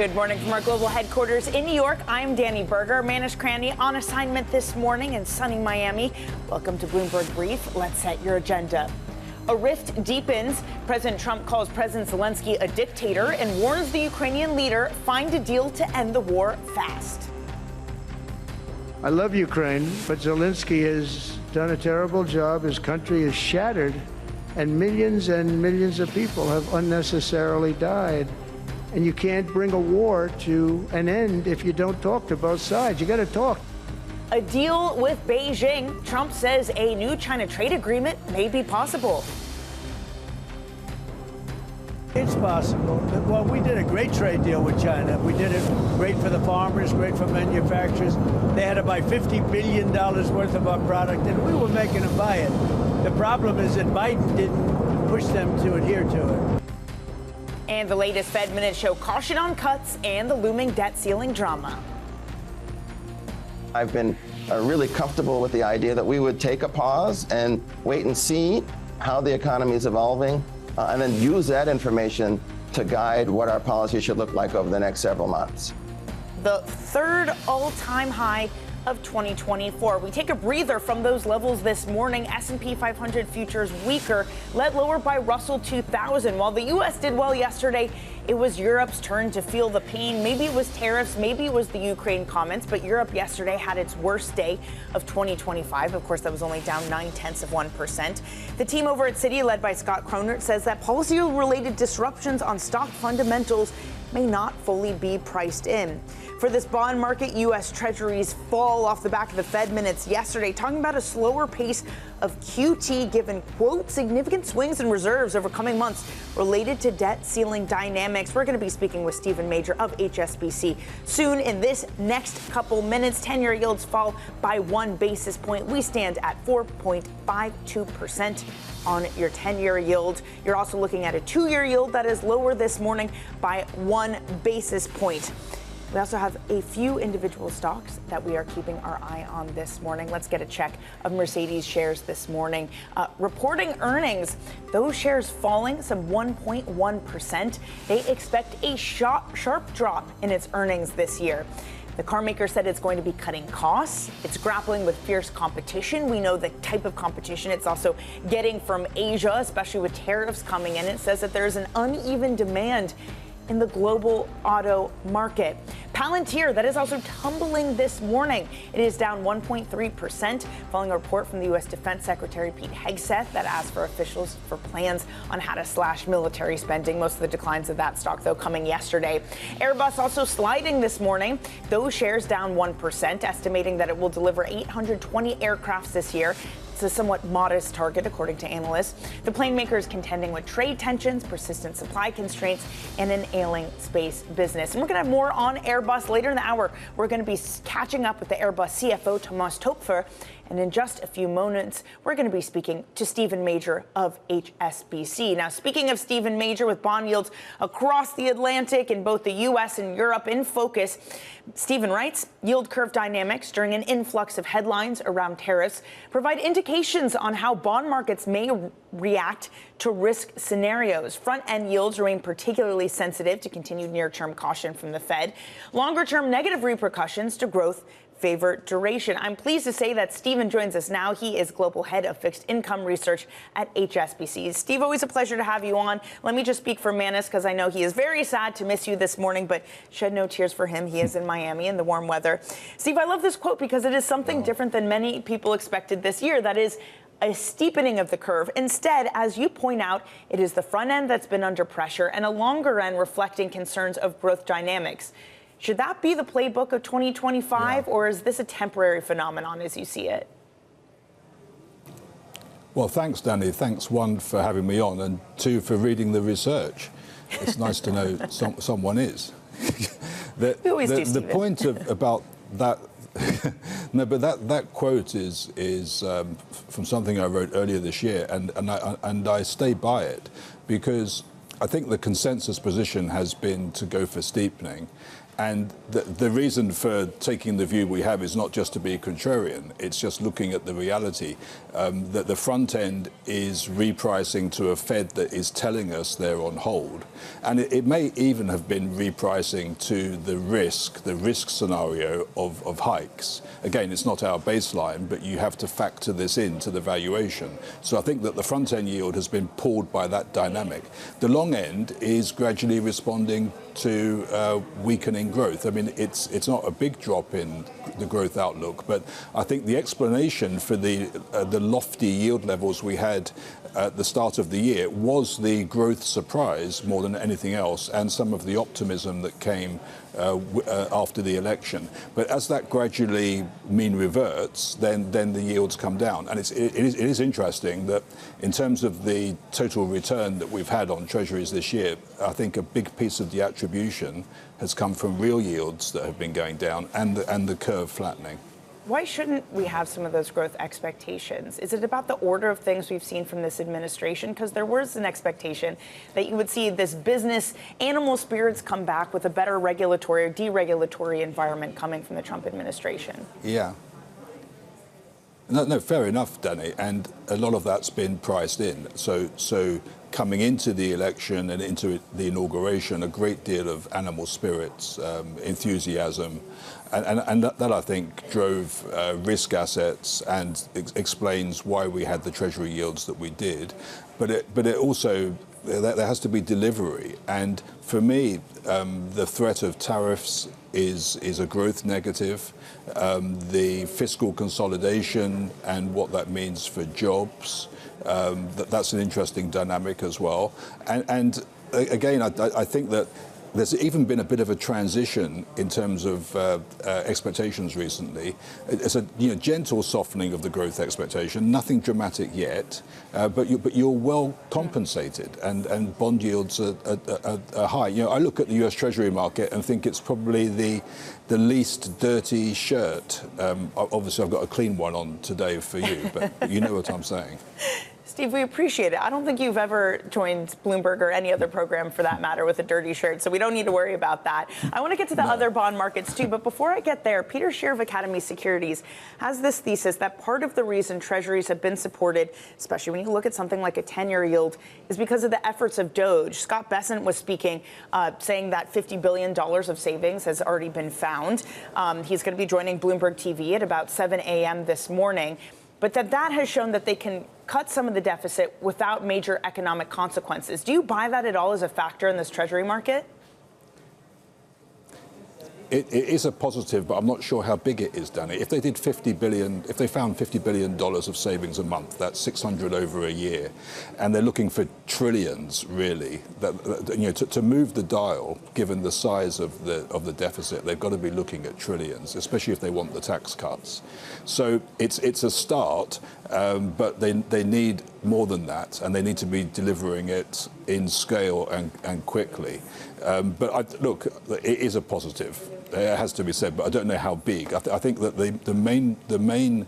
Good morning from our global headquarters in New York. I'm Danny Berger, Manish Cranny on assignment this morning in sunny Miami. Welcome to Bloomberg Brief. Let's set your agenda. A rift deepens. President Trump calls President Zelenskiy a dictator and warns the Ukrainian leader find a deal to end the war fast. I love Ukraine, but Zelenskiy has done a terrible job. His country is shattered, and millions of people have unnecessarily died. And you can't bring a war to an end if you don't talk to both sides. You got to talk. A deal with Beijing. Trump says a new China trade agreement may be possible. It's possible. Well, we did a great trade deal with China. We did it great for the farmers, great for manufacturers. They had to buy $50 billion worth of our product, and we were making them buy it. The problem is that Biden didn't push them to adhere to it. And the latest Fed minutes show caution on cuts and the looming debt ceiling drama. I've been really comfortable with the idea that we would take a pause and wait and see how the economy is evolving, and then use that information to guide what our policy should look like over the next several months. The third all-time high of 2024. We take a breather from those levels this morning. S&P 500 futures weaker, led lower by Russell 2000. While the U.S. did well yesterday, it was Europe's turn to feel the pain. Maybe it was tariffs, maybe it was the Ukraine comments, but Europe yesterday had its worst day of 2025. Of course, that was only down 0.9%. The team over at Citi, led by Scott Kronert, says that policy-related disruptions on stock fundamentals may not fully be priced in. For this bond market, U.S. Treasuries fall off the back of the Fed minutes yesterday, talking about a slower pace of QT given, quote, significant swings in reserves over coming months related to debt ceiling dynamics. We're going to be speaking with Stephen Major of HSBC soon. In this next couple minutes, 10-year yields fall by 1 basis point. We stand at 4.52% on your 10-year yield. You're also looking at a 2-year yield that is lower this morning by 1 basis point. We also have a few individual stocks that we are keeping our eye on this morning. Let's get a check of Mercedes shares this morning. Reporting earnings, those shares falling some 1.1%. They expect a sharp drop in its earnings this year. The car maker said it's going to be cutting costs. It's grappling with fierce competition. We know the type of competition it's also getting from Asia, especially with tariffs coming in. It says that there's an uneven demand in the global auto market. Palantir, that is also tumbling this morning. It is down 1.3% following a report from the U.S. Defense Secretary Pete Hegseth that asked for officials for plans on how to slash military spending. Most of the declines of that stock, though, coming yesterday. Airbus also sliding this morning. Those shares down 1%, estimating that it will deliver 820 aircrafts this year. It's a somewhat modest target, according to analysts. The plane maker is contending with trade tensions, persistent supply constraints, and an ailing space business. And we're going to have more on Airbus later in the hour. We're going to be catching up with the Airbus CFO Thomas Toepfer. And in just a few moments, we're going to be speaking to Stephen Major of HSBC. Now, speaking of Stephen Major, with bond yields across the Atlantic in both the U.S. and Europe in focus, Stephen writes, yield curve dynamics during an influx of headlines around tariffs provide indications on how bond markets may react to risk scenarios. Front-end yields remain particularly sensitive to continued near-term caution from the Fed. Longer-term negative repercussions to growth favor duration. I'm pleased to say that Stephen joins us now. He is Global Head of Fixed Income Research at HSBC. Steve, always a pleasure to have you on. Let me just speak for Manis, because I know he is very sad to miss you this morning, but shed no tears for him. He is in Miami in the warm weather. Steve, I love this quote because it is something different than many people expected this year. That is a steepening of the curve. Instead, as you point out, it is the front end that's been under pressure and a longer end reflecting concerns of growth dynamics. Should that be the playbook of 2025, or is this a temporary phenomenon as you see it? Well, thanks, Danny. Thanks, one, for having me on, and two, for reading the research. It's nice to know someone is. The point about that, no, but that quote is from something I wrote earlier this year, and I stay by it because I think the consensus position has been to go for steepening. And the reason for taking the view we have is not just to be contrarian, it's just looking at the reality that the front end is repricing to a Fed that is telling us they're on hold. And it may even have been repricing to the risk scenario of hikes. Again, it's not our baseline, but you have to factor this into the valuation. So I think that the front end yield has been pulled by that dynamic. The long end is gradually responding to weakening growth. I mean, it's not a big drop in the growth outlook, but I think the explanation for the lofty yield levels we had at the start of the year was the growth surprise more than anything else, and some of the optimism that came after the election. But as that gradually mean reverts, then the yields come down. And it is interesting that in terms of the total return that we've had on treasuries this year, I think a big piece of the attribution has come from real yields that have been going down and the curve flattening. Why shouldn't we have some of those growth expectations? Is it about the order of things we've seen from this administration? Because there was an expectation that you would see this business animal spirits come back with a better regulatory or deregulatory environment coming from the Trump administration. Yeah. No, fair enough, Danny. And a lot of that's been priced in. So coming into the election and into the inauguration, a great deal of animal spirits, enthusiasm, and that I think drove risk assets and explains why we had the Treasury yields that we did. But it also, there has to be delivery. And for me, the threat of tariffs is a growth negative. The fiscal consolidation and what that means for jobs, that's an interesting dynamic as well. And again, I think that there's even been a bit of a transition in terms of expectations recently. It's a gentle softening of the growth expectation, nothing dramatic yet, but you're well compensated, and bond yields are high. I look at the US Treasury market and think it's probably the least dirty shirt. Obviously, I've got a clean one on today for you, but you know what I'm saying. Steve, we appreciate it. I don't think you've ever joined Bloomberg or any other program for that matter with a dirty shirt, so we don't need to worry about that. I want to get to the other bond markets too, but before I get there, Peter Scheer of Academy Securities has this thesis that part of the reason treasuries have been supported, especially when you look at something like a 10-year yield, is because of the efforts of DOGE. Scott Bessent was speaking, saying that $50 billion of savings has already been found. He's going to be joining Bloomberg TV at about 7 a.m. this morning. But that has shown that they can cut some of the deficit without major economic consequences. Do you buy that at all as a factor in this Treasury market? It is a positive, but I'm not sure how big it is, Danny. If they did if they found $50 billion of savings a month, that's 600 over a year, and they're looking for trillions, really. To move the dial, given the size of the deficit, they've got to be looking at trillions, especially if they want the tax cuts. So it's a start, but they need more than that, and they need to be delivering it in scale and quickly. But look, it is a positive. It has to be said, but I don't know how big. I think that the main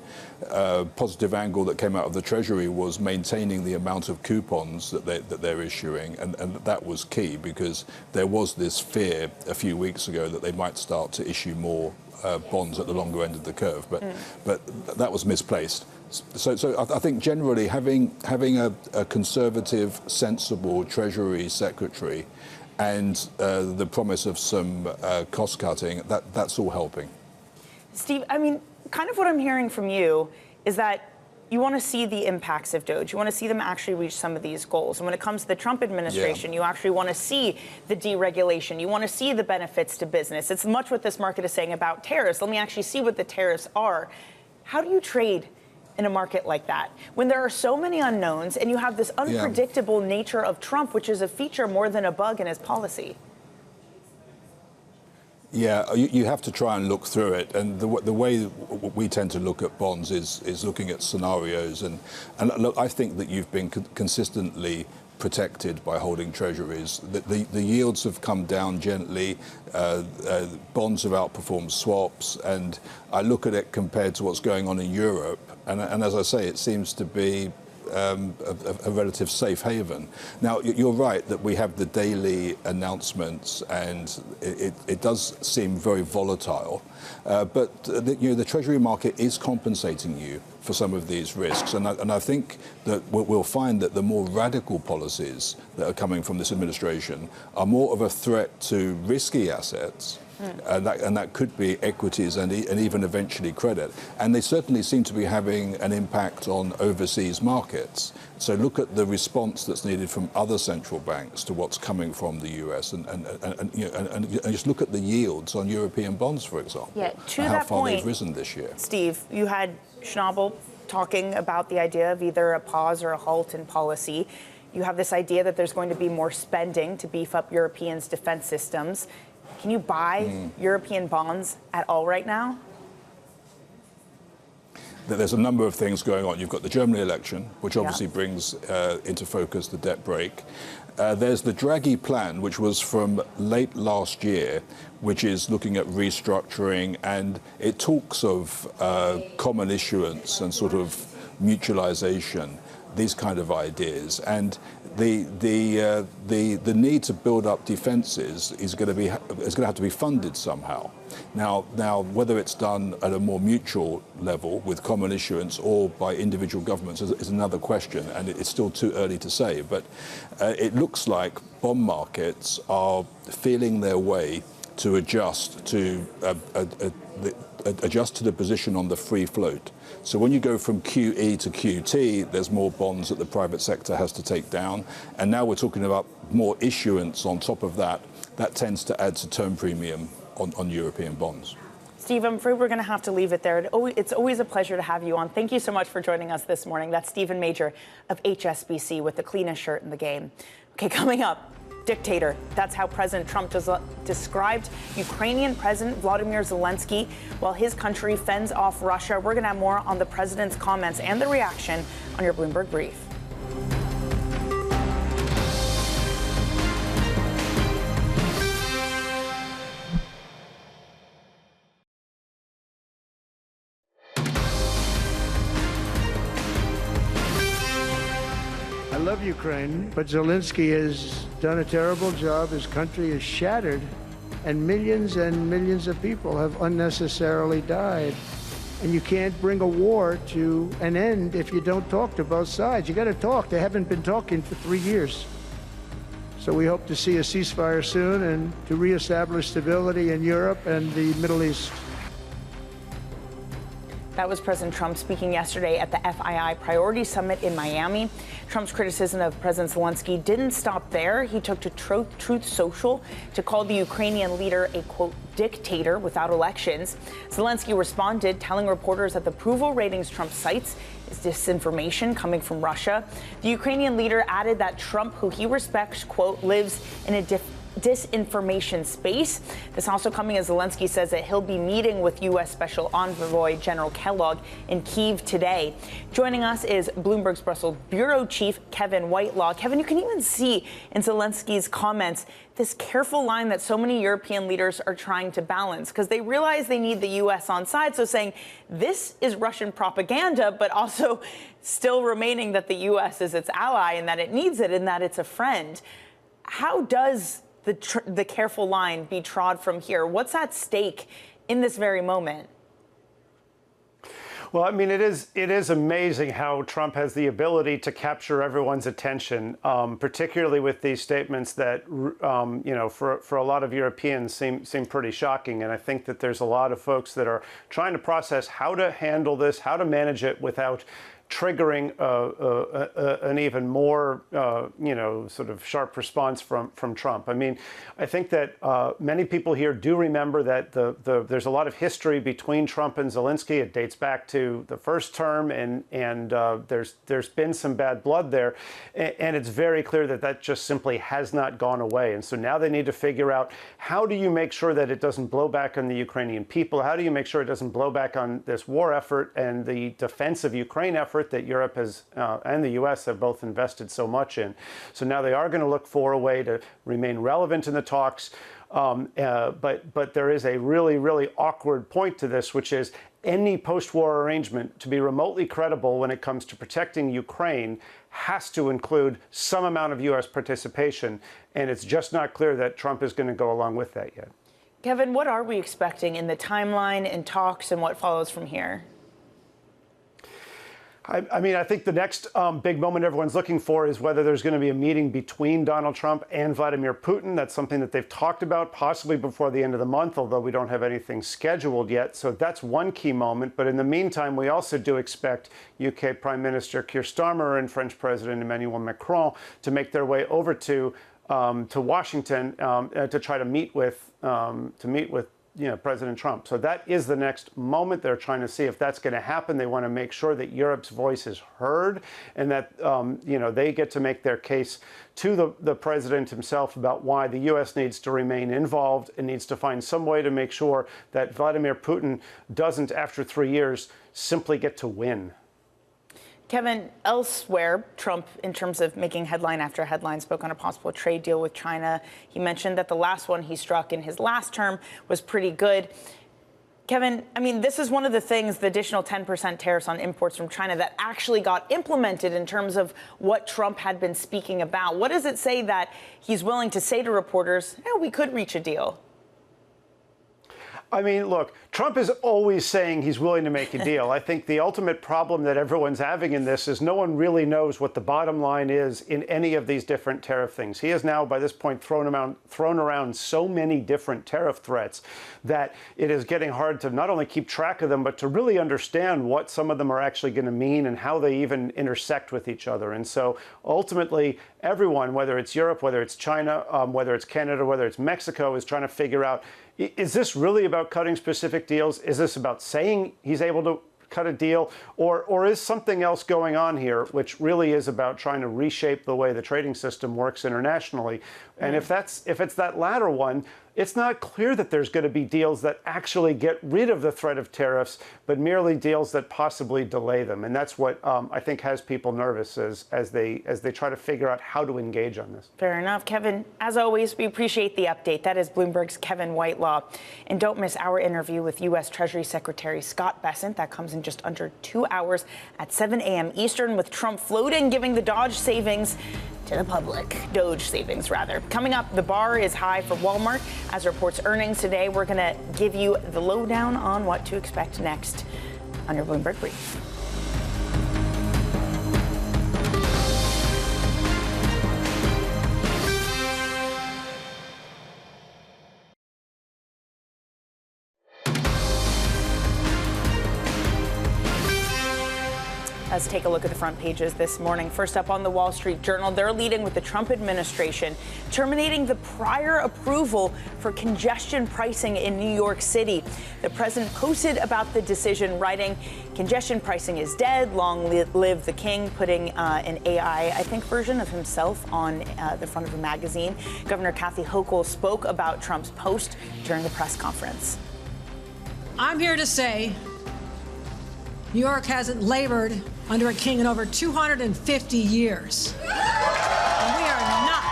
positive angle that came out of the Treasury was maintaining the amount of coupons that they're issuing, and that was key because there was this fear a few weeks ago that they might start to issue more bonds at the longer end of the curve, but that was misplaced. So I think generally having a conservative, sensible Treasury Secretary and the promise of some cost cutting, that's all helping. Steve, I mean, kind of what I'm hearing from you is that you want to see the impacts of DOGE. You want to see them actually reach some of these goals. And when it comes to the Trump administration, you actually want to see the deregulation. You want to see the benefits to business. It's much what this market is saying about tariffs. Let me actually see what the tariffs are. How do you trade in a market like that when there are so many unknowns and you have this unpredictable nature of Trump, which is a feature more than a bug in his policy? Yeah, you have to try and look through it, and the way we tend to look at bonds is looking at scenarios, and look, I think that you've been consistently protected by holding treasuries. The yields have come down gently, bonds have outperformed swaps, and I look at it compared to what's going on in Europe, and as I say, it seems to be a relative safe haven. Now, you're right that we have the daily announcements, and it does seem very volatile. But the Treasury market is compensating you for some of these risks, and I think that we'll find that the more radical policies that are coming from this administration are more of a threat to risky assets. And that could be equities and even eventually credit. And they certainly seem to be having an impact on overseas markets. So look at the response that's needed from other central banks to what's coming from the US, and just look at the yields on European bonds, for example. Yeah, to and how that far point, they've risen this year. Steve, you had Schnabel talking about the idea of either a pause or a halt in policy. You have this idea that there's going to be more spending to beef up Europeans' defense systems. Can you buy European bonds at all right now? There's a number of things going on. You've got the Germany election, which obviously brings into focus the debt brake. There's the Draghi plan, which was from late last year, which is looking at restructuring, and it talks of common issuance and sort of mutualization, these kind of ideas. And the need to build up defences is going to have to be funded somehow. Now, whether it's done at a more mutual level with common issuance or by individual governments is another question, and it's still too early to say. But it looks like bond markets are feeling their way to adjust to the position on the free float. So when you go from QE to QT, there's more bonds that the private sector has to take down. And now we're talking about more issuance on top of that. That tends to add to term premium on European bonds. Steve, I'm afraid we're going to have to leave it there. It's always a pleasure to have you on. Thank you so much for joining us this morning. That's Stephen Major of HSBC with the cleanest shirt in the game. Okay, coming up. Dictator. That's how President Trump described Ukrainian President Vladimir Zelenskiy while his country fends off Russia. We're going to have more on the president's comments and the reaction on your Bloomberg Brief. I love Ukraine, but Zelensky has done a terrible job. His country is shattered, and millions of people have unnecessarily died. And you can't bring a war to an end if you don't talk to both sides. You got to talk. They haven't been talking for 3 years. So we hope to see a ceasefire soon and to reestablish stability in Europe and the Middle East. That was President Trump speaking yesterday at the FII Priority Summit in Miami. Trump's criticism of President Zelensky didn't stop there. He took to Truth Social to call the Ukrainian leader a, quote, dictator without elections. Zelensky responded, telling reporters that the approval ratings Trump cites is disinformation coming from Russia. The Ukrainian leader added that Trump, who he respects, quote, lives in a disinformation space. This also coming as Zelensky says that he'll be meeting with U.S. Special Envoy General Kellogg in Kyiv today. Joining us is Bloomberg's Brussels Bureau Chief Kevin Whitelaw. Kevin, you can even see in Zelensky's comments this careful line that so many European leaders are trying to balance because they realize they need the U.S. on side. So saying this is Russian propaganda, but also still remaining that the U.S. is its ally and that it needs it and that it's a friend. How does the careful line be trod from here? What's at stake in this very moment? Well, I mean, it is amazing how Trump has the ability to capture everyone's attention, particularly with these statements that, for a lot of Europeans seem pretty shocking. And I think that there's a lot of folks that are trying to process how to handle this, how to manage it without triggering an even more, sort of sharp response from Trump. I mean, I think that many people here do remember that there's a lot of history between Trump and Zelensky. It dates back to the first term, and there's been some bad blood there, and it's very clear that just simply has not gone away. And so now they need to figure out, how do you make sure that it doesn't blow back on the Ukrainian people? How do you make sure it doesn't blow back on this war effort and the defense of Ukraine effort that Europe has and the U.S. have both invested so much in? So now they are going to look for a way to remain relevant in the talks. But there is a really, really awkward point to this, which is any post-war arrangement to be remotely credible when it comes to protecting Ukraine has to include some amount of U.S. participation. And it's just not clear that Trump is going to go along with that yet. Kevin, what are we expecting in the timeline and talks and what follows from here? I mean, I think the next big moment everyone's looking for is whether there's going to be a meeting between Donald Trump and Vladimir Putin. That's something that they've talked about possibly before the end of the month, although we don't have anything scheduled yet. So that's one key moment. But in the meantime, we also do expect UK Prime Minister Keir Starmer and French President Emmanuel Macron to make their way over to Washington to try to meet with President Trump. So that is the next moment. They're trying to see if that's going to happen. They want to make sure that Europe's voice is heard and that, they get to make their case to the president himself about why the U.S. needs to remain involved and needs to find some way to make sure that Vladimir Putin doesn't, after 3 years, simply get to win. Kevin, elsewhere, Trump, in terms of making headline after headline, spoke on a possible trade deal with China. He mentioned that the last one he struck in his last term was pretty good. Kevin, I mean, this is one of the things, the additional 10% tariffs on imports from China that actually got implemented in terms of what Trump had been speaking about. What does it say that he's willing to say to reporters, we could reach a deal? I mean, look, Trump is always saying he's willing to make a deal. I think the ultimate problem that everyone's having in this is no one really knows what the bottom line is in any of these different tariff things. He has now, by this point, thrown around so many different tariff threats that it is getting hard to not only keep track of them, but to really understand what some of them are actually going to mean and how they even intersect with each other. And so ultimately, everyone, whether it's Europe, whether it's China, whether it's Canada, whether it's Mexico, is trying to figure out, is this really about cutting specific deals? Is this about saying he's able to cut a deal? Or is something else going on here, which really is about trying to reshape the way the trading system works internationally? And if it's that latter one, it's not clear that there's going to be deals that actually get rid of the threat of tariffs, but merely deals that possibly delay them. And that's what I think has people nervous as they try to figure out how to engage on this. Fair enough. Kevin, as always, we appreciate the update. That is Bloomberg's Kevin Whitelaw. And don't miss our interview with U.S. Treasury Secretary Scott Bessent. That comes in just under 2 hours at 7 a.m. Eastern, with Trump floating, giving the Doge savings to the public. Doge savings, rather. Coming up, the bar is high for Walmart as it reports earnings today. We're going to give you the lowdown on what to expect next on your Bloomberg Brief. Let's take a look at the front pages this morning. First up on the Wall Street Journal, they're leading with the Trump administration terminating the prior approval for congestion pricing in New York City. The president posted about the decision, writing, "Congestion pricing is dead. Long live the king," putting an AI, I think, version of himself on the front of a magazine. Governor Kathy Hochul spoke about Trump's post during a press conference. I'm here to say New York hasn't labored under a king in over 250 years. And we are not.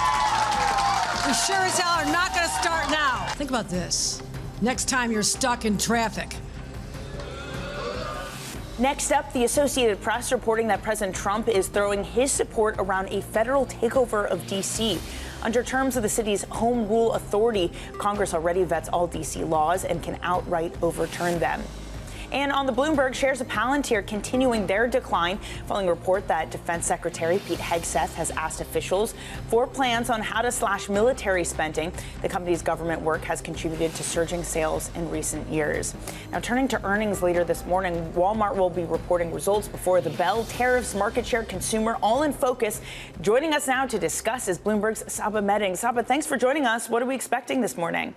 We sure as hell are not going to start now. Think about this. Next time you're stuck in traffic. Next up, the Associated Press reporting that President Trump is throwing his support around a federal takeover of D.C. Under terms of the city's home rule authority, Congress already vets all D.C. laws and can outright overturn them. And on the Bloomberg, shares of Palantir continuing their decline following a report that Defense Secretary Pete Hegseth has asked officials for plans on how to slash military spending. The company's government work has contributed to surging sales in recent years. Now, turning to earnings later this morning, Walmart will be reporting results before the bell. Tariffs, market share, consumer, all in focus. Joining us now to discuss is Bloomberg's Saba Medding. Saba, thanks for joining us. What are we expecting this morning?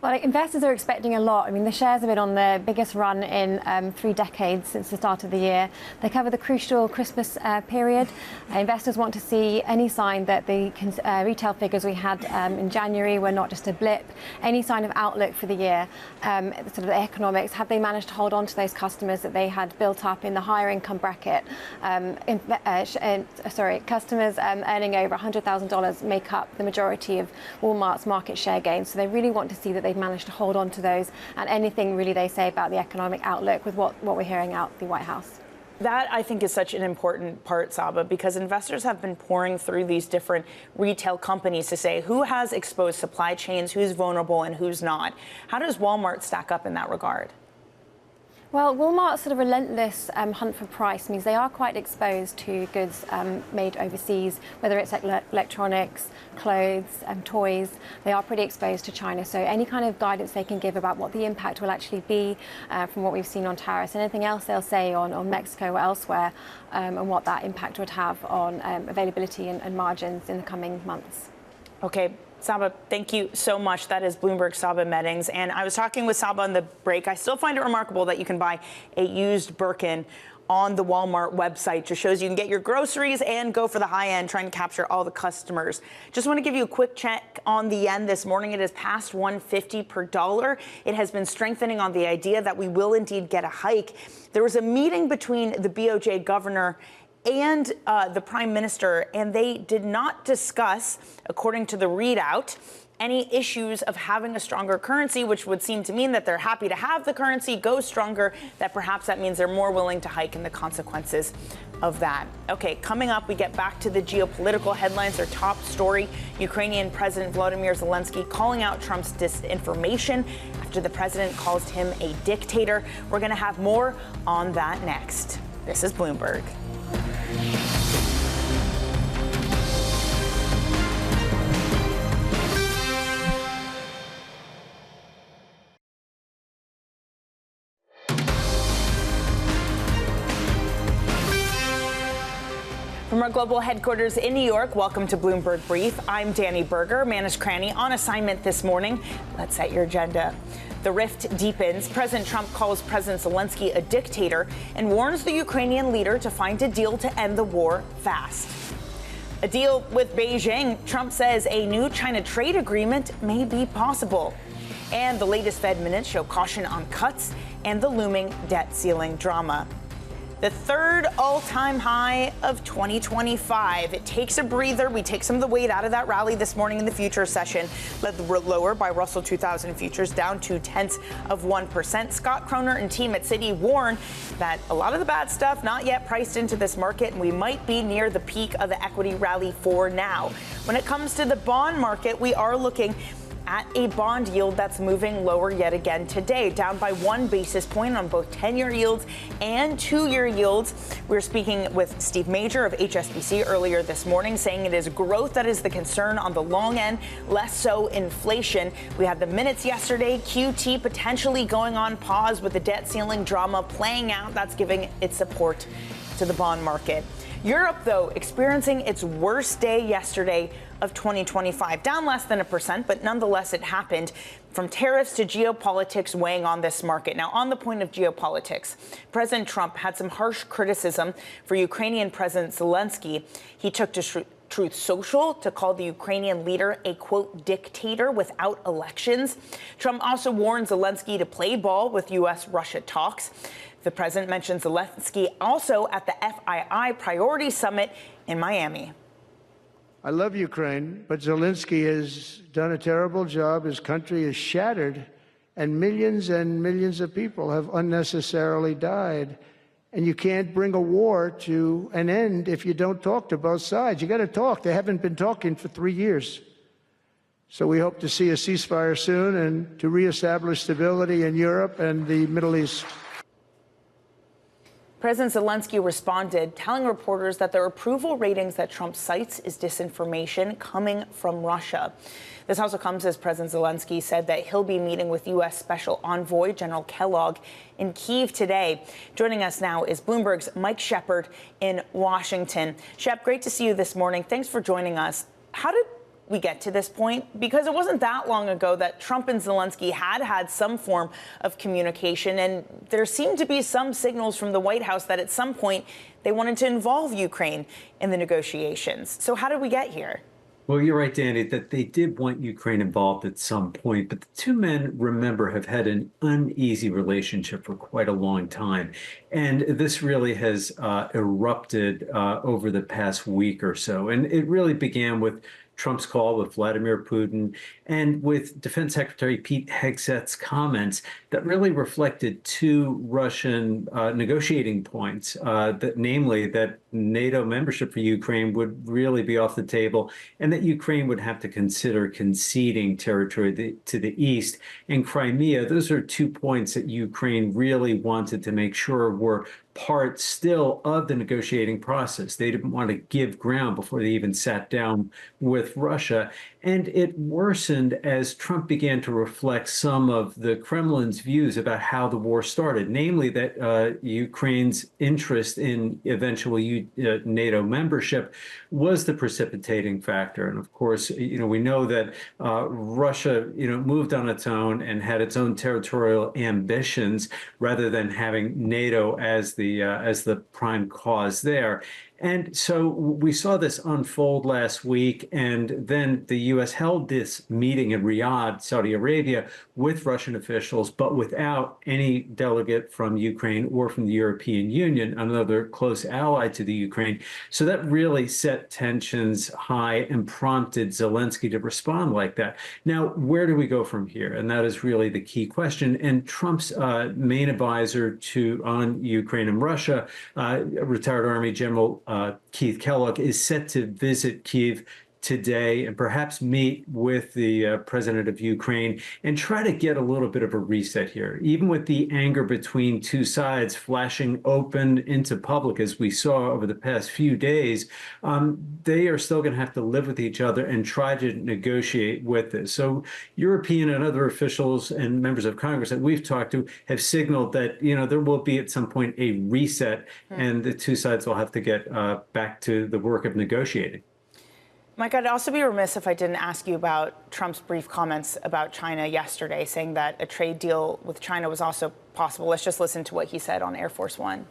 Well, investors are expecting a lot. I mean, the shares have been on their biggest run in 3 decades since the start of the year. They cover the crucial Christmas period. Investors want to see any sign that the retail figures we had in January were not just a blip, any sign of outlook for the year, sort of the economics. Have they managed to hold on to those customers that they had built up in the higher income bracket? Customers earning over $100,000 make up the majority of Walmart's market share gains. So they really want to see that they've managed to hold on to those, and anything really they say about the economic outlook with what we're hearing out the White House. That, I think, is such an important part, Saba, because investors have been pouring through these different retail companies to say who has exposed supply chains, who's vulnerable and who's not. How does Walmart stack up in that regard? Well, Walmart's sort of relentless hunt for price means they are quite exposed to goods made overseas, whether it's like electronics, clothes, toys. They are pretty exposed to China. So any kind of guidance they can give about what the impact will actually be from what we've seen on tariffs, anything else they'll say on Mexico or elsewhere, and what that impact would have on availability and margins in the coming months. Okay. Saba, thank you so much. That is Bloomberg Saba Meddings. And I was talking with Saba on the break. I still find it remarkable that you can buy a used Birkin on the Walmart website. Just shows you can get your groceries and go for the high end, trying to capture all the customers. Just want to give you a quick check on the yen this morning. It is past 150 per dollar. It has been strengthening on the idea that we will indeed get a hike. There was a meeting between the BOJ governor and the prime minister, and they did not discuss, according to the readout, any issues of having a stronger currency, which would seem to mean that they're happy to have the currency go stronger, that perhaps that means they're more willing to hike and the consequences of that. Okay, coming up, we get back to the geopolitical headlines. Their top story, Ukrainian President Volodymyr Zelenskiy calling out Trump's disinformation after the president calls him a dictator. We're going to have more on that next. This is Bloomberg. From our global headquarters in New York, welcome to Bloomberg Brief. I'm Danny Berger, Manish Cranny, on assignment this morning. Let's set your agenda. The rift deepens. President Trump calls President Zelenskiy a dictator and warns the Ukrainian leader to find a deal to end the war fast. A deal with Beijing. Trump says a new China trade agreement may be possible. And the latest Fed minutes show caution on cuts and the looming debt ceiling drama. The third all-time high of 2025. It takes a breather. We take some of the weight out of that rally this morning in the futures session, led lower by Russell 2000 futures, down 0.2%. Scott Kroner and team at Citi warn that a lot of the bad stuff not yet priced into this market, and we might be near the peak of the equity rally for now. When it comes to the bond market, we are looking at a bond yield that's moving lower yet again today, down by 1 basis point on both 10-year yields and 2-year yields. We were speaking with Steve Major of HSBC earlier this morning, saying it is growth that is the concern on the long end, less so inflation. We had the minutes yesterday, QT potentially going on pause with the debt ceiling drama playing out. That's giving its support to the bond market. Europe, though, experiencing its worst day yesterday of 2025, down less than 1%, but nonetheless it happened, from tariffs to geopolitics weighing on this market. Now, on the point of geopolitics, President Trump had some harsh criticism for Ukrainian President Zelenskiy. He took to Truth Social to call the Ukrainian leader a, quote, dictator without elections. Trump also warned Zelenskiy to play ball with U.S.-Russia talks. The president mentioned Zelenskiy also at the FII Priority Summit in Miami. I love Ukraine, but Zelensky has done a terrible job. His country is shattered, and millions of people have unnecessarily died. And you can't bring a war to an end if you don't talk to both sides. You got to talk. They haven't been talking for 3 years. So we hope to see a ceasefire soon and to reestablish stability in Europe and the Middle East. President Zelenskiy responded, telling reporters that their approval ratings that Trump cites is disinformation coming from Russia. This also comes as President Zelenskiy said that he'll be meeting with U.S. Special Envoy General Kellogg in Kyiv today. Joining us now is Bloomberg's Mike Shepard in Washington. Shep, great to see you this morning. Thanks for joining us. How did we get to this point? Because it wasn't that long ago that Trump and Zelensky had some form of communication, and there seemed to be some signals from the White House that at some point they wanted to involve Ukraine in the negotiations. So how did we get here? Well, you're right, Danny, that they did want Ukraine involved at some point, but the two men, remember, have had an uneasy relationship for quite a long time. And this really has erupted over the past week or so. And it really began with Trump's call with Vladimir Putin and with Defense Secretary Pete Hegseth's comments that really reflected two Russian negotiating points, namely that NATO membership for Ukraine would really be off the table and that Ukraine would have to consider conceding territory to the east. And Crimea, those are 2 points that Ukraine really wanted to make sure were part still of the negotiating process. They didn't want to give ground before they even sat down with Russia. And it worsened as Trump began to reflect some of the Kremlin's views about how the war started, namely that Ukraine's interest in eventual NATO membership was the precipitating factor. And of course, we know that Russia, moved on its own and had its own territorial ambitions rather than having NATO as the prime cause there. And so we saw this unfold last week, and then the U.S. held this meeting in Riyadh, Saudi Arabia, with Russian officials, but without any delegate from Ukraine or from the European Union, another close ally to the Ukraine. So that really set tensions high and prompted Zelensky to respond like that. Now, where do we go from here? And that is really the key question. And Trump's main advisor on Ukraine and Russia, retired Army General Kellogg, is set to visit Kyiv today and perhaps meet with the president of Ukraine and try to get a little bit of a reset here. Even with the anger between two sides flashing open into public, as we saw over the past few days, they are still going to have to live with each other and try to negotiate with this. So European and other officials and members of Congress that we've talked to have signaled that, there will be at some point a reset and the two sides will have to get back to the work of negotiating. Mike, I'd also be remiss if I didn't ask you about Trump's brief comments about China yesterday, saying that a trade deal with China was also possible. Let's just listen to what he said on Air Force One.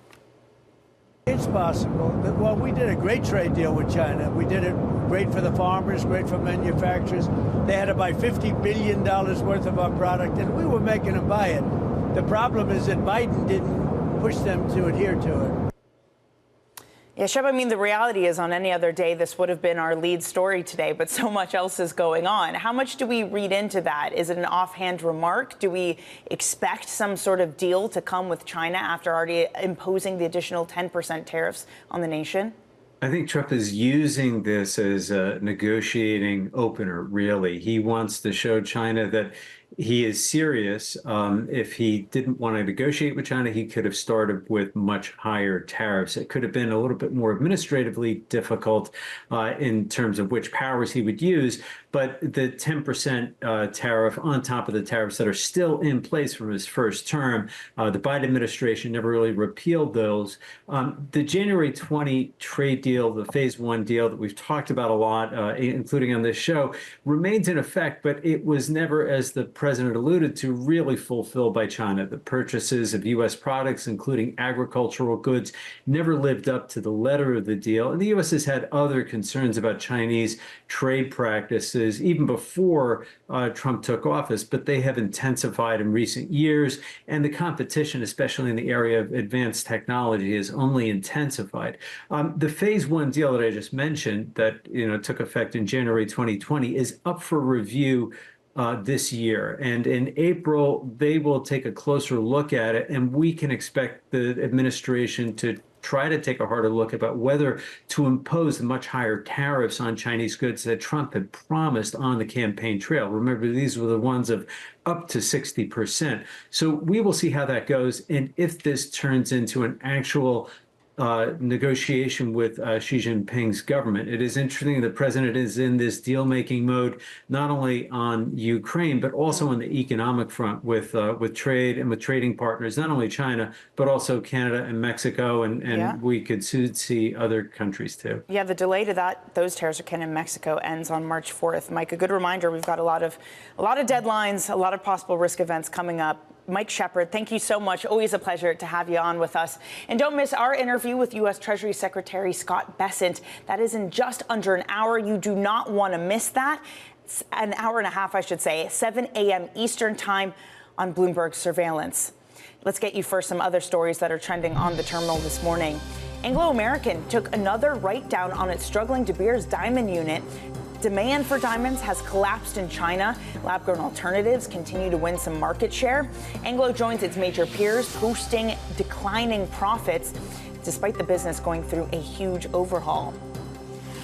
It's possible. Well, we did a great trade deal with China. We did it great for the farmers, great for manufacturers. They had to buy $50 billion worth of our product, and we were making them buy it. The problem is that Biden didn't push them to adhere to it. Yeah, Shep, the reality is on any other day, this would have been our lead story today, but so much else is going on. How much do we read into that? Is it an offhand remark? Do we expect some sort of deal to come with China after already imposing the additional 10% tariffs on the nation? I think Trump is using this as a negotiating opener, really. He wants to show China that he is serious. If he didn't want to negotiate with China, he could have started with much higher tariffs. It could have been a little bit more administratively difficult in terms of which powers he would use. But the 10% tariff on top of the tariffs that are still in place from his first term, the Biden administration never really repealed those. The January 20 trade deal, the phase one deal that we've talked about a lot, including on this show, remains in effect, but it was never, as the president alluded to, really fulfilled by China. The purchases of U.S. products, including agricultural goods, never lived up to the letter of the deal. And the U.S. has had other concerns about Chinese trade practices even before Trump took office, but they have intensified in recent years. And the competition, especially in the area of advanced technology, has only intensified. The phase one deal that I just mentioned that took effect in January 2020 is up for review this year. And in April, they will take a closer look at it. And we can expect the administration to try to take a harder look about whether to impose the much higher tariffs on Chinese goods that Trump had promised on the campaign trail. Remember, these were the ones of up to 60%. So we will see how that goes. And if this turns into an actual negotiation with Xi Jinping's government. It is interesting the president is in this deal-making mode, not only on Ukraine, but also on the economic front with trade and with trading partners, not only China, but also Canada and Mexico, and we could soon see other countries too. Yeah, the delay to those tariffs for Canada and Mexico ends on March 4th. Mike, a good reminder, we've got a lot of deadlines, a lot of possible risk events coming up. Mike Shepard, thank you so much. Always a pleasure to have you on with us. And don't miss our interview with U.S. Treasury Secretary Scott Bessent. That is in just under an hour. You do not want to miss that. It's an hour and a half, I should say, 7 a.m. Eastern time on Bloomberg Surveillance. Let's get you first some other stories that are trending on the terminal this morning. Anglo American took another write-down on its struggling De Beers diamond unit. Demand for diamonds has collapsed in China. Lab-grown alternatives continue to win some market share. Anglo joins its major peers, posting declining profits, despite the business going through a huge overhaul.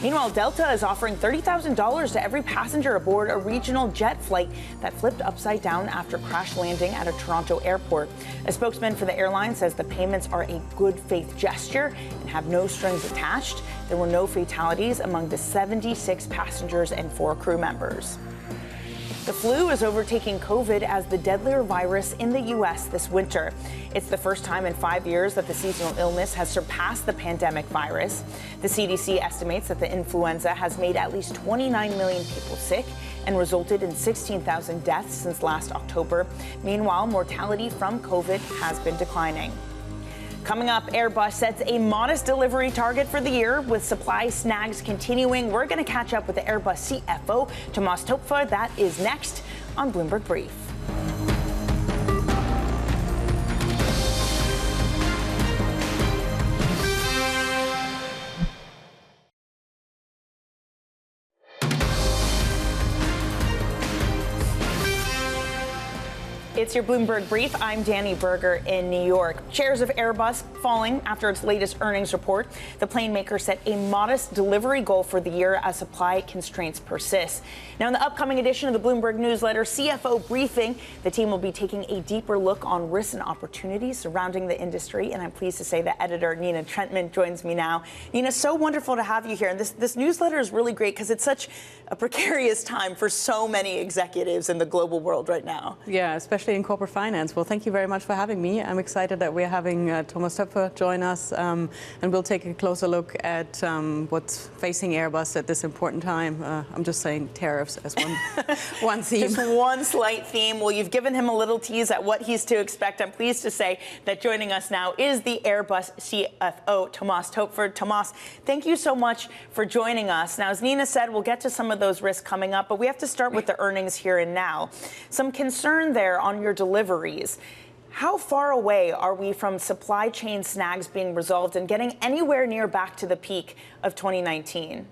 Meanwhile, Delta is offering $30,000 to every passenger aboard a regional jet flight that flipped upside down after crash landing at a Toronto airport. A spokesman for the airline says the payments are a good faith gesture and have no strings attached. There were no fatalities among the 76 passengers and 4 crew members. The flu is overtaking COVID as the deadlier virus in the U.S. this winter. It's the first time in 5 years that the seasonal illness has surpassed the pandemic virus. The CDC estimates that the influenza has made at least 29 million people sick and resulted in 16,000 deaths since last October. Meanwhile, mortality from COVID has been declining. Coming up, Airbus sets a modest delivery target for the year with supply snags continuing. We're going to catch up with the Airbus CFO Thomas Toepfer. That is next on Bloomberg Brief. It's your Bloomberg Brief. I'm Danny Berger in New York. Shares of Airbus falling after its latest earnings report. The plane maker set a modest delivery goal for the year as supply constraints persist. Now, in the upcoming edition of the Bloomberg newsletter, CFO Briefing, the team will be taking a deeper look on risks and opportunities surrounding the industry. And I'm pleased to say that editor Nina Trentman joins me now. Nina, so wonderful to have you here. And this newsletter is really great because it's such a precarious time for so many executives in the global world right now. Yeah, especially in corporate finance. Well, thank you very much for having me. I'm excited that we're having Thomas Toepfer join us, and we'll take a closer look at what's facing Airbus at this important time. I'm just saying tariffs as one theme. Just one slight theme. Well, you've given him a little tease at what he's to expect. I'm pleased to say that joining us now is the Airbus CFO, Thomas Toepfer. Thomas, thank you so much for joining us. Now, as Nina said, we'll get to some of those risks coming up, but we have to start with the earnings here and now. Some concern there on your deliveries. How far away are we from supply chain snags being resolved and getting anywhere near back to the peak of 2019?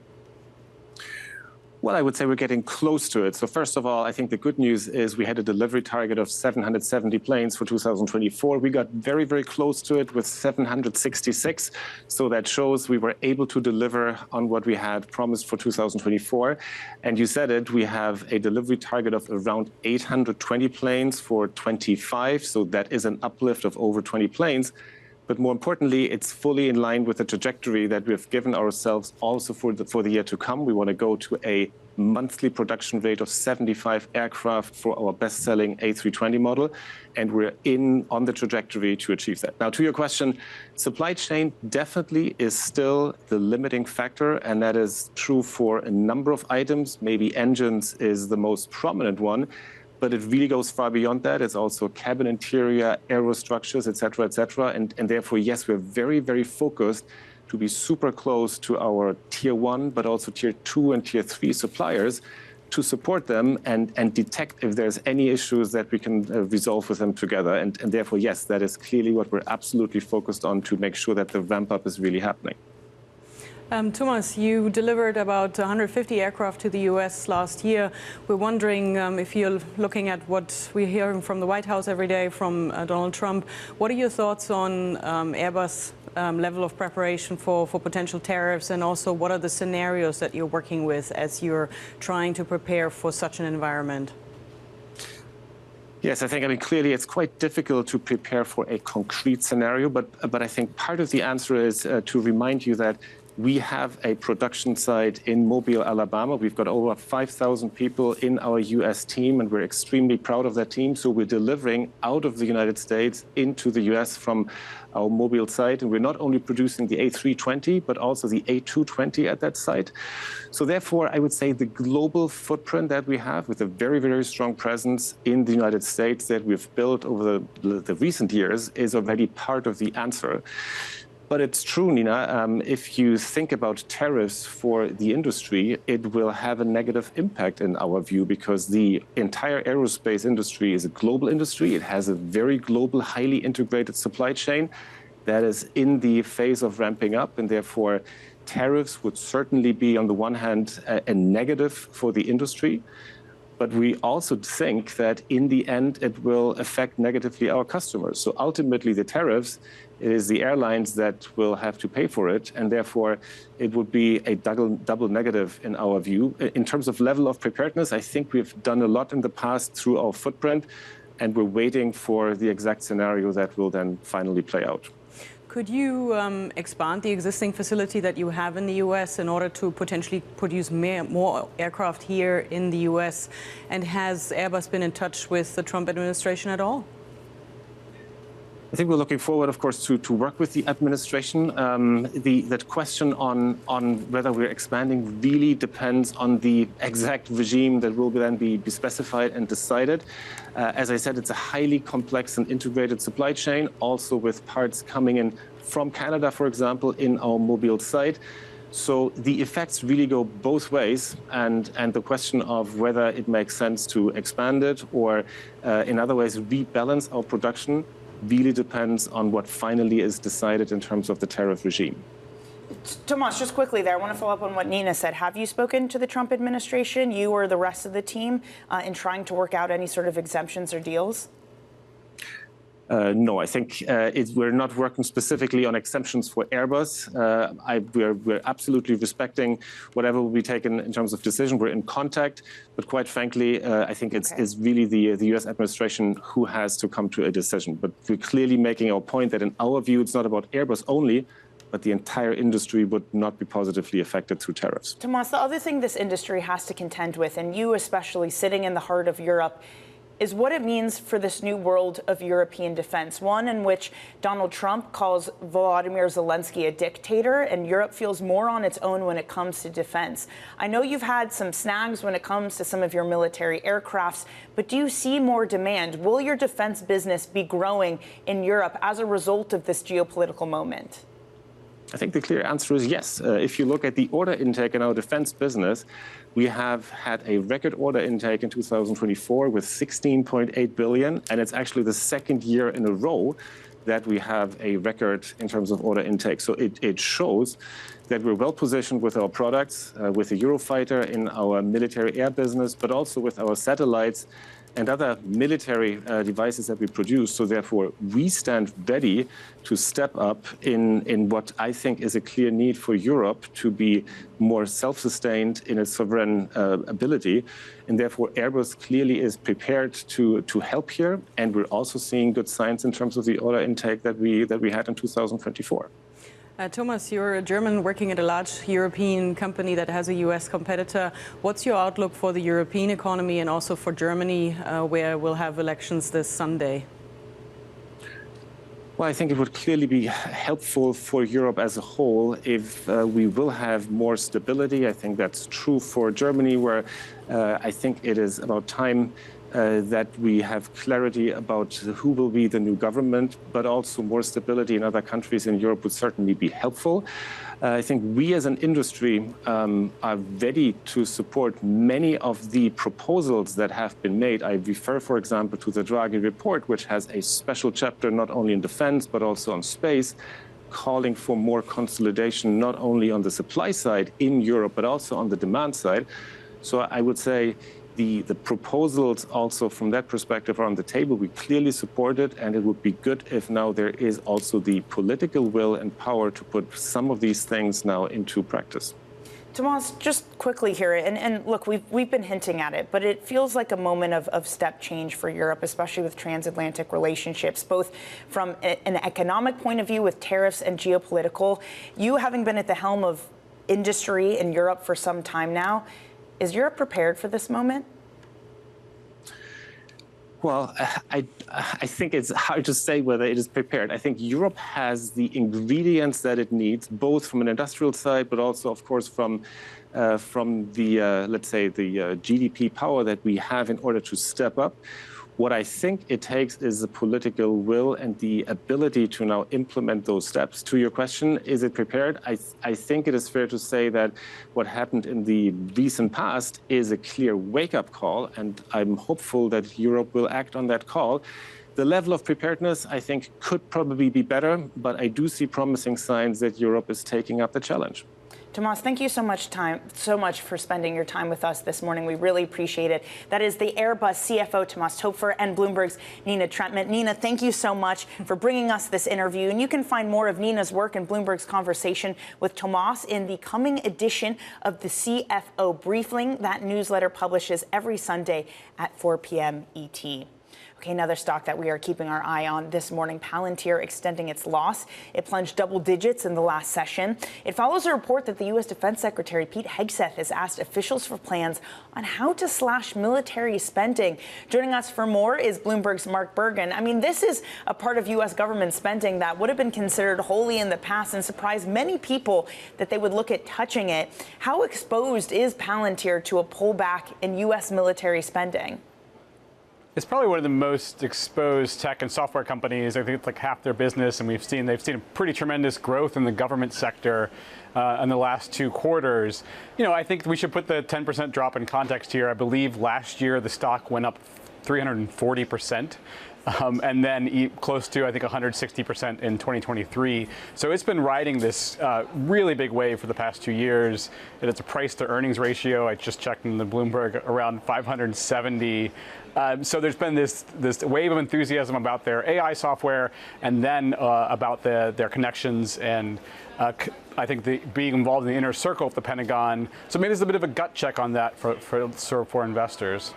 Well, I would say we're getting close to it. So first of all, I think the good news is we had a delivery target of 770 planes for 2024. We got very, very close to it with 766. So that shows we were able to deliver on what we had promised for 2024. And you said it, we have a delivery target of around 820 planes for 25. So that is an uplift of over 20 planes. But more importantly, it's fully in line with the trajectory that we have given ourselves also for the year to come. We want to go to a monthly production rate of 75 aircraft for our best-selling A320 model, and we're on the trajectory to achieve that. Now, to your question, supply chain definitely is still the limiting factor, and that is true for a number of items. Maybe engines is the most prominent one. But it really goes far beyond that. It's also cabin interior, aerostructures, et cetera, and therefore, yes, we're very, very focused to be super close to our tier 1, but also tier 2 and tier 3 suppliers to support them and detect if there's any issues that we can resolve with them together. And therefore, yes, that is clearly what we're absolutely focused on to make sure that the ramp up is really happening. Thomas, you delivered about 150 aircraft to the U.S. last year. We're wondering if you're looking at what we're hearing from the White House every day from Donald Trump. What are your thoughts on Airbus level of preparation for potential tariffs, and also what are the scenarios that you're working with as you're trying to prepare for such an environment? Yes, I think, clearly it's quite difficult to prepare for a concrete scenario, but I think part of the answer is to remind you that we have a production site in Mobile, Alabama. We've got over 5,000 people in our U.S. team, and we're extremely proud of that team. So we're delivering out of the United States into the U.S. from our Mobile site. And we're not only producing the A320, but also the A220 at that site. So therefore, I would say the global footprint that we have with a very, very strong presence in the United States that we've built over the recent years is already part of the answer. But it's true, Nina, if you think about tariffs for the industry, it will have a negative impact in our view, because the entire aerospace industry is a global industry. It has a very global, highly integrated supply chain that is in the phase of ramping up, and therefore tariffs would certainly be, on the one hand, a negative for the industry. But we also think that in the end, it will affect negatively our customers. So ultimately, the tariffs, it is the airlines that will have to pay for it. And therefore, it would be a double negative in our view. In terms of level of preparedness, I think we've done a lot in the past through our footprint. And we're waiting for the exact scenario that will then finally play out. Could you expand the existing facility that you have in the U.S. in order to potentially produce more aircraft here in the U.S.? And has Airbus been in touch with the Trump administration at all? I think we're looking forward, of course, to work with the administration. That question on whether we're expanding really depends on the exact regime that will then be specified and decided. As I said, it's a highly complex and integrated supply chain, also with parts coming in from Canada, for example, in our Mobile site. So the effects really go both ways, and the question of whether it makes sense to expand it or in other ways rebalance our production really depends on what finally is decided in terms of the tariff regime. Tomas, just quickly there, I want to follow up on what Nina said. Have you spoken to the Trump administration, you or the rest of the team, in trying to work out any sort of exemptions or deals? No, I think we're not working specifically on exemptions for Airbus. We're absolutely respecting whatever will be taken in terms of decision. We're in contact, but quite frankly, I think it's really the U.S. administration who has to come to a decision. But we're clearly making our point that in our view, it's not about Airbus only, but the entire industry would not be positively affected through tariffs. Tomas, the other thing this industry has to contend with, and you especially sitting in the heart of Europe, is what it means for this new world of European defense, one in which Donald Trump calls Volodymyr Zelenskiy a dictator, and Europe feels more on its own when it comes to defense. I know you've had some snags when it comes to some of your military aircrafts, but do you see more demand? Will your defense business be growing in Europe as a result of this geopolitical moment? I think the clear answer is yes. If you look at the order intake in our defense business, we have had a record order intake in 2024 with 16.8 billion. And it's actually the second year in a row that we have a record in terms of order intake. So it shows that we're well positioned with our products, with the Eurofighter in our military air business, but also with our satellites and other military devices that we produce. So therefore, we stand ready to step up in what I think is a clear need for Europe to be more self-sustained in its sovereign ability. And therefore, Airbus clearly is prepared to help here. And we're also seeing good signs in terms of the order intake that we had in 2024. Thomas, you're a German working at a large European company that has a U.S. competitor. What's your outlook for the European economy and also for Germany, where we'll have elections this Sunday? Well, I think it would clearly be helpful for Europe as a whole if we will have more stability. I think that's true for Germany, where I think it is about time that we have clarity about who will be the new government, but also more stability in other countries in Europe would certainly be helpful. I think we as an industry are ready to support many of the proposals that have been made. I refer, for example, to the Draghi report, which has a special chapter not only in defense, but also on space, calling for more consolidation, not only on the supply side in Europe, but also on the demand side. So I would say the proposals also from that perspective are on the table. We clearly support it, and it would be good if now there is also the political will and power to put some of these things now into practice. Tomas, just quickly here, and look, we've been hinting at it, but it feels like a moment of step change for Europe, especially with transatlantic relationships, both from an economic point of view with tariffs and geopolitical. You having been at the helm of industry in Europe for some time now, is Europe prepared for this moment? Well, I think it's hard to say whether it is prepared. I think Europe has the ingredients that it needs, both from an industrial side, but also, of course, from the, let's say, the GDP power that we have in order to step up. What I think it takes is the political will and the ability to now implement those steps. To your question, is it prepared? I think it is fair to say that what happened in the recent past is a clear wake-up call, and I'm hopeful that Europe will act on that call. The level of preparedness, I think, could probably be better, but I do see promising signs that Europe is taking up the challenge. Tomas, thank you so much for spending your time with us this morning. We really appreciate it. That is the Airbus CFO Thomas Toepfer and Bloomberg's Nina Trentman. Nina, thank you so much for bringing us this interview. And you can find more of Nina's work and Bloomberg's conversation with Tomas in the coming edition of the CFO Briefing. That newsletter publishes every Sunday at 4 p.m. ET. Okay, another stock that we are keeping our eye on this morning, Palantir extending its loss. It plunged double digits in the last session. It follows a report that the U.S. Defense Secretary Pete Hegseth has asked officials for plans on how to slash military spending. Joining us for more is Bloomberg's Mark Bergen. I mean, this is a part of U.S. government spending that would have been considered wholly in the past and surprised many people that they would look at touching it. How exposed is Palantir to a pullback in U.S. military spending? It's probably one of the most exposed tech and software companies. I think it's like half their business, and they've seen a pretty tremendous growth in the government sector in the last 2 quarters. You know, I think we should put the 10% drop in context here. I believe last year the stock went up 340%. And then close to, I think, 160% in 2023. So it's been riding this really big wave for the past 2 years. And it's a price-to-earnings ratio, I just checked in the Bloomberg, around 570. So there's been this wave of enthusiasm about their AI software, and then about their connections and I think being involved in the inner circle of the Pentagon. So maybe there's a bit of a gut check on that for investors.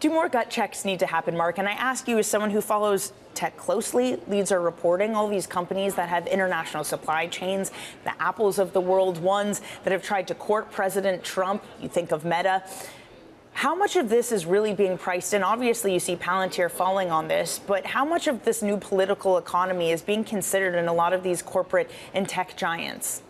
Do more gut checks need to happen, Mark? And I ask you, as someone who follows tech closely, leads our reporting, all these companies that have international supply chains, the Apples of the world, ones that have tried to court President Trump, you think of Meta. How much of this is really being priced in? Obviously, you see Palantir falling on this, but how much of this new political economy is being considered in a lot of these corporate and tech giants?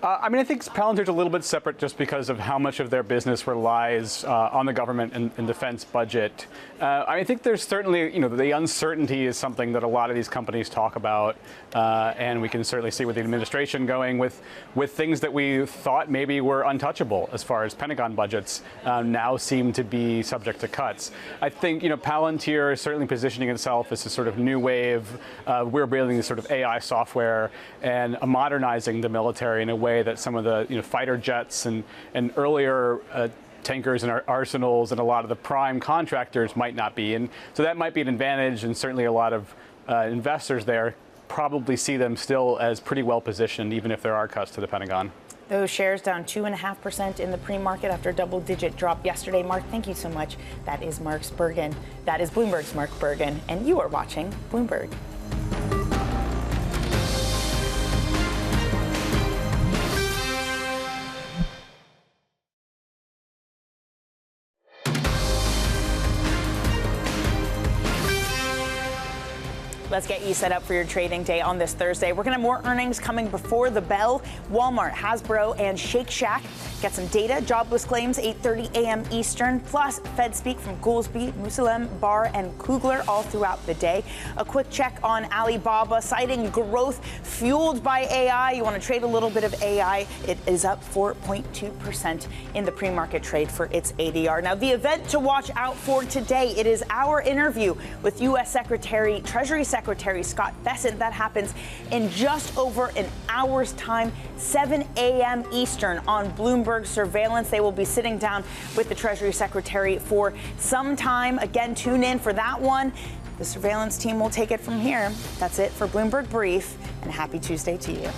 I mean, I think Palantir's a little bit separate just because of how much of their business relies on the government and defense budget. I think there's certainly, the uncertainty is something that a lot of these companies talk about, and we can certainly see with the administration going with things that we thought maybe were untouchable as far as Pentagon budgets now seem to be subject to cuts. I think, Palantir is certainly positioning itself as a sort of new wave. We're building this sort of AI software and modernizing the military in a way that some of the fighter jets and earlier tankers and arsenals and a lot of the prime contractors might not be. And so that might be an advantage, and certainly a lot of investors there probably see them still as pretty well positioned, even if there are cuts to the Pentagon. Those shares down 2.5% in the pre-market after a double-digit drop yesterday. Mark, thank you so much. That is Mark's Bergen. That is Bloomberg's Mark Bergen, and you are watching Bloomberg. Let's get you set up for your trading day on this Thursday. We're going to have more earnings coming before the bell. Walmart, Hasbro, and Shake Shack get some data. Jobless claims, 8:30 a.m. Eastern. Plus, Fed speak from Goolsbee, Musalem, Barr, and Kugler all throughout the day. A quick check on Alibaba, citing growth fueled by AI. You want to trade a little bit of AI. It is up 4.2% in the pre-market trade for its ADR. Now, the event to watch out for today, it is our interview with U.S. Treasury Secretary Scott Bessent. That happens in just over an hour's time, 7 a.m. Eastern on Bloomberg Surveillance. They will be sitting down with the Treasury Secretary for some time. Again, tune in for that one. The surveillance team will take it from here. That's it for Bloomberg Brief, and happy Tuesday to you.